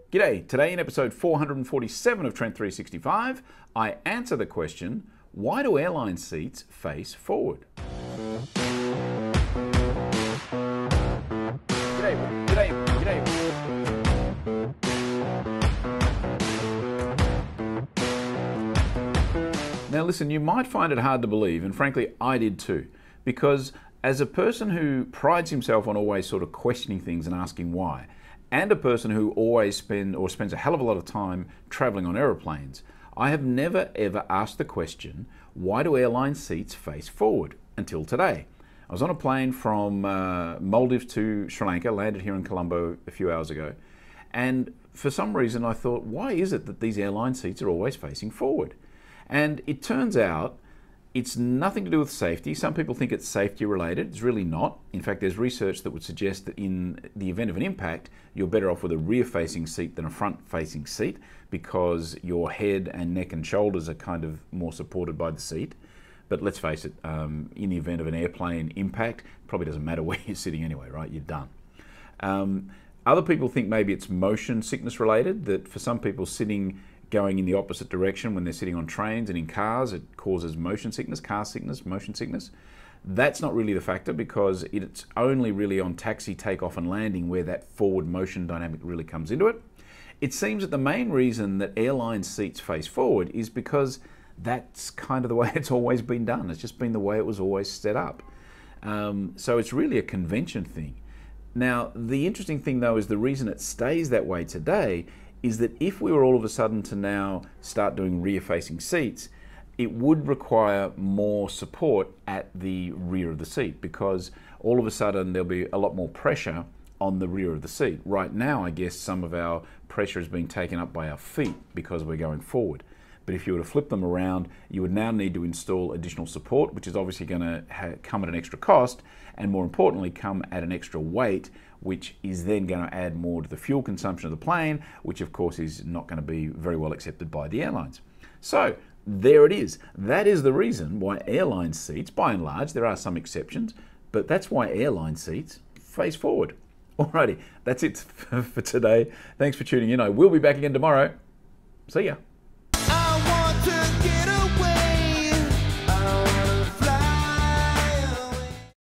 G'day. Today in episode 447 of Trent365, I answer the question, why do airline seats face forward? G'day. Now listen, you might find it hard to believe, and frankly I did too, because as a person who prides himself on always sort of questioning things and asking why, and a person who always spends a hell of a lot of time traveling on aeroplanes, I have never ever asked the question, why do airline seats face forward, until today. I was on a plane from Maldives to Sri Lanka, landed here in Colombo a few hours ago, and for some reason I thought, why is it that these airline seats are always facing forward? And it turns out it's nothing to do with safety. Some people think it's safety related. It's really not. In fact, there's research that would suggest that in the event of an impact, you're better off with a rear-facing seat than a front-facing seat because your head and neck and shoulders are kind of more supported by the seat. But let's face it, in the event of an airplane impact, it probably doesn't matter where you're sitting anyway, right? You're done. Other people think maybe it's motion sickness related, that for some people going in the opposite direction when they're sitting on trains and in cars, it causes motion sickness, car sickness, motion sickness. That's not really the factor because it's only really on taxi, takeoff and landing where that forward motion dynamic really comes into it. It seems that the main reason that airline seats face forward is because that's kind of the way it's always been done. It's just been the way it was always set up. So it's really a convention thing. Now, the interesting thing though is the reason it stays that way today is that if we were all of a sudden to now start doing rear-facing seats, it would require more support at the rear of the seat because all of a sudden there'll be a lot more pressure on the rear of the seat. Right now, I guess some of our pressure is being taken up by our feet because we're going forward. But if you were to flip them around, you would now need to install additional support, which is obviously going to come at an extra cost, and more importantly, come at an extra weight, which is then going to add more to the fuel consumption of the plane, which of course is not going to be very well accepted by the airlines. So there it is. That is the reason why airline seats, by and large, there are some exceptions, but that's why airline seats face forward. Alrighty, that's it for today. Thanks for tuning in. I will be back again tomorrow. See ya.